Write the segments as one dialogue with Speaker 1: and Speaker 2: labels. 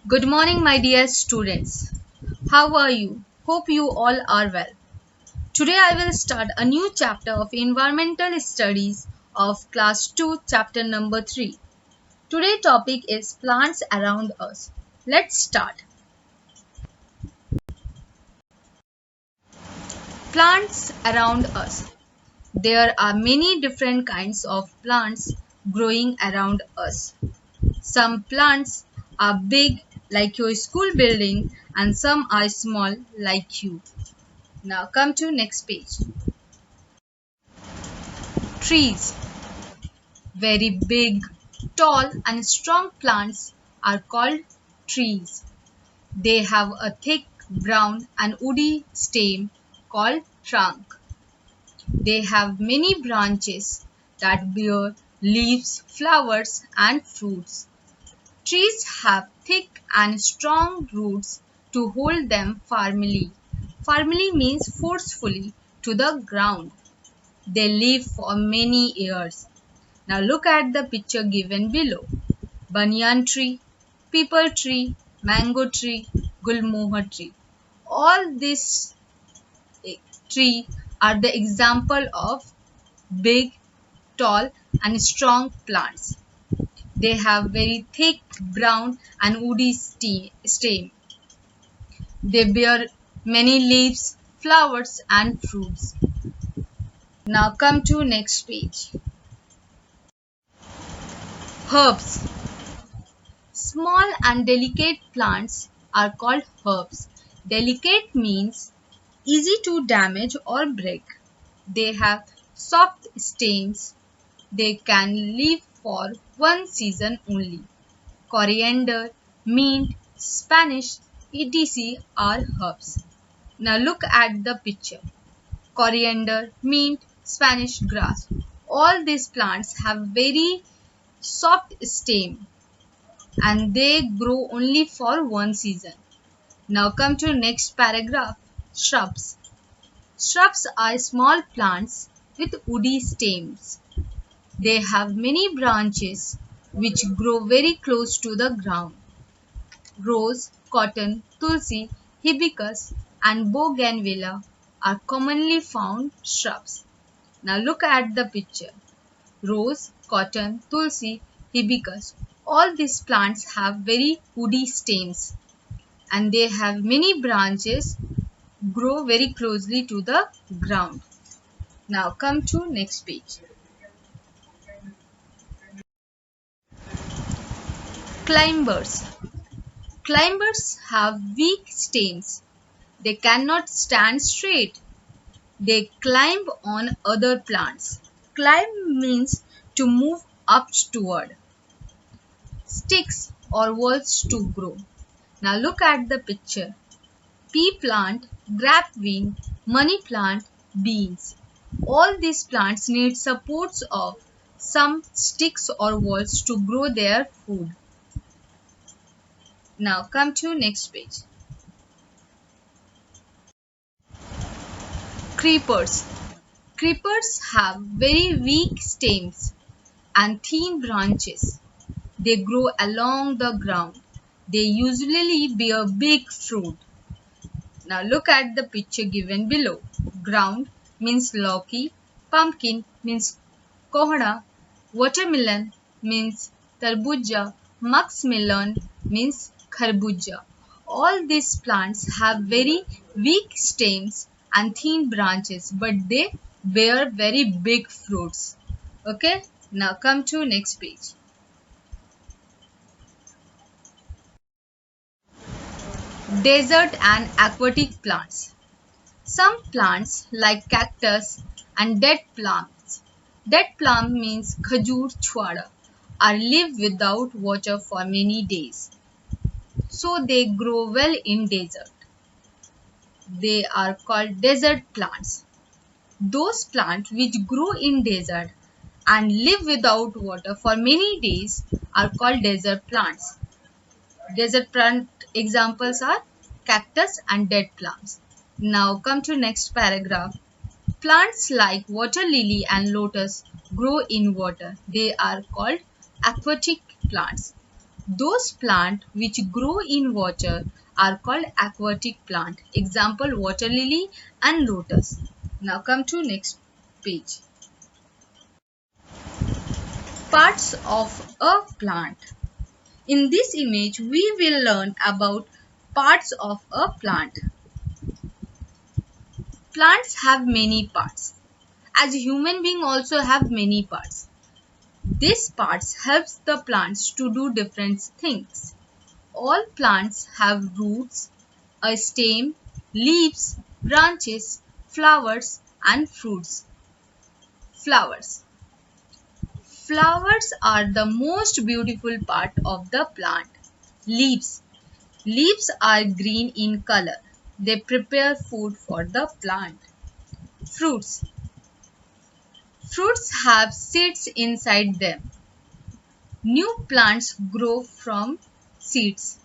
Speaker 1: Good morning, my dear students. How are you? Hope you all are well. Today I will start a new chapter of Environmental Studies of Class 2, chapter number 3. Today's topic is plants around us. Let's start. Plants around us. There are many different kinds of plants growing around us. Some plants are big like your school building and some are small like you. Now come to next page. Trees. Very big, tall and strong plants are called trees. They have a thick brown and woody stem called trunk. They have many branches that bear leaves, flowers and fruits. Trees have thick and strong roots to hold them firmly. Firmly means forcefully to the ground. They live for many years. Now look at the picture given below. Banyan tree, peepal tree, mango tree, gulmohar tree. All these trees are the example of big, tall and strong plants. They have very thick brown and woody stem. They bear many leaves, flowers and fruits. Now come to next page. Herbs. Small and delicate plants are called herbs. Delicate means easy to damage or break. They have soft stems. They can live for one season only. Coriander, mint, Spanish, etc. are herbs. Now look at the picture. Coriander, mint, Spanish grass. All these plants have very soft stem and they grow only for one season. Now come to next paragraph. Shrubs. Shrubs are small plants with woody stems. They have many branches which grow very close to the ground. Rose, cotton, tulsi, hibiscus and bougainvillea are commonly found shrubs. Now look at the picture. Rose, cotton, tulsi, hibiscus. All these plants have very woody stems and they have many branches grow very closely to the ground. Now come to next page. Climbers. Climbers have weak stems. They cannot stand straight. They climb on other plants. Climb means to move up toward sticks or walls to grow. Now look at the picture. Pea plant, grapevine, money plant, beans. All these plants need supports of some sticks or walls to grow their food. Now come to next page. Creepers. Creepers have very weak stems and thin branches. They grow along the ground. They usually bear big fruit. Now look at the picture given below. Ground means lauki, pumpkin means kohda, watermelon means tarbuja, muskmelon means kharbuja. All these plants have very weak stems and thin branches, but they bear very big fruits. Okay, now come to next page. Desert and aquatic plants. Some plants like cactus and dead plants. Dead plant means khajur chwada are live without water for many days. So they grow well in desert. They are called desert plants. Those plants which grow in desert and live without water for many days are called desert plants. Desert plant examples are cactus and dead plants. Now come to next paragraph. Plants like water lily and lotus grow in water. They are called aquatic plants. Those plants which grow in water are called aquatic plant. Example, water lily and lotus. Now come to next page. Parts of a plant. In this image, we will learn about parts of a plant. Plants have many parts. As human beings also have many parts. These parts helps the plants to do different things. All plants have roots, a stem, leaves, branches, flowers and fruits. Flowers. Flowers are the most beautiful part of the plant. Leaves. Leaves are green in color. They prepare food for the plant. Fruits. Fruits have seeds inside them. New plants grow from seeds.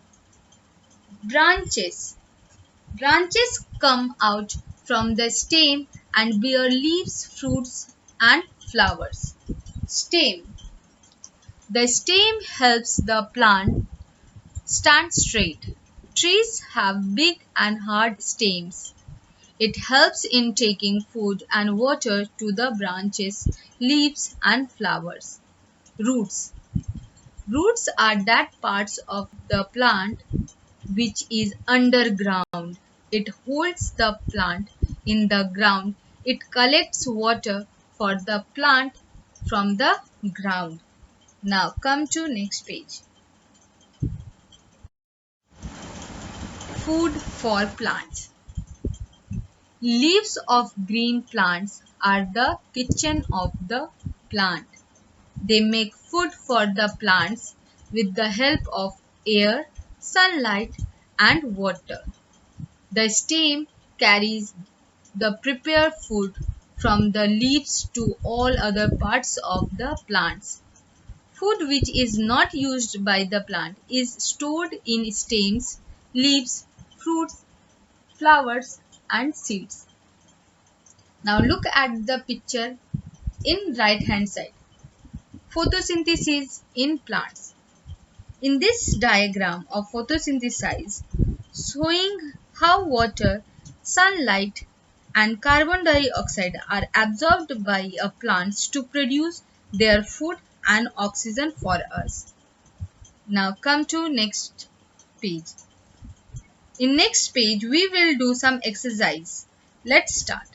Speaker 1: Branches. Branches come out from the stem and bear leaves, fruits and flowers. Stem. The stem helps the plant stand straight. Trees have big and hard stems. It helps in taking food and water to the branches, leaves and flowers. Roots. Roots are that parts of the plant which is underground. It holds the plant in the ground. It collects water for the plant from the ground. Now come to next page. Food for plants. Leaves of green plants are the kitchen of the plant. They make food for the plants with the help of air, sunlight and water. The stem carries the prepared food from the leaves to all other parts of the plants. Food which is not used by the plant is stored in stems, leaves, fruits, flowers and seeds. Now look at the picture in right hand side. Photosynthesis in plants. In this diagram of photosynthesis, showing how water, sunlight and carbon dioxide are absorbed by plants to produce their food and oxygen for us. Now come to next page. In next page we will do some exercise. Let's start.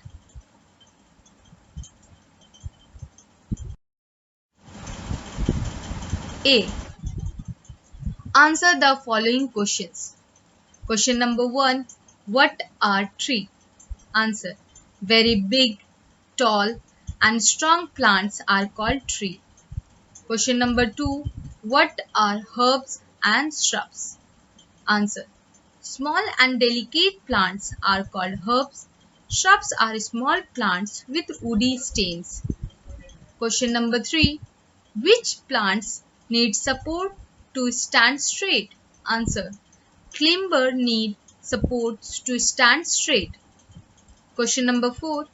Speaker 1: A. Answer the following questions. Question number 1. What are trees? Answer. Very big, tall and strong plants are called tree. Question number 2. What are herbs and shrubs? Answer. Small and delicate plants are called herbs. Shrubs are small plants with woody stems. Question number 3. Which plants need support to stand straight? Answer. Climber need supports to stand straight. Question number 4.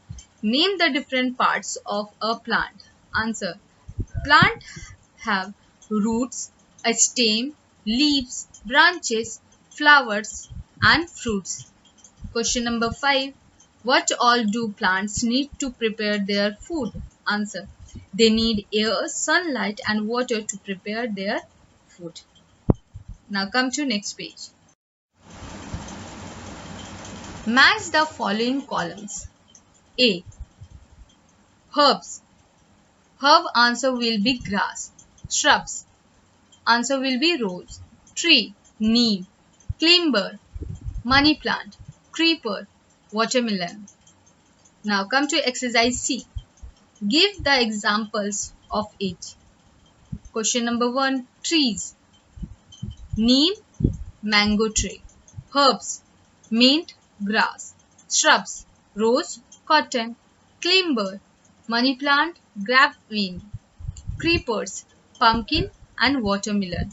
Speaker 1: Name the different parts of a plant. Answer. Plant have roots, a stem, leaves, branches, flowers and fruits. Question number 5. What all do plants need to prepare their food? Answer. They need air, sunlight and water to prepare their food. Now come to next page. Match the following columns. A. Herbs. Herb answer will be grass. Shrubs. Answer will be rose. Tree. Neem. Climber. Money plant. Creeper. Watermelon. Now come to exercise C. Give the examples of each. Question number 1. Trees. Neem, mango tree. Herbs, mint, grass. Shrubs, rose, cotton. Climber, money plant, grapevine. Creepers, pumpkin and watermelon.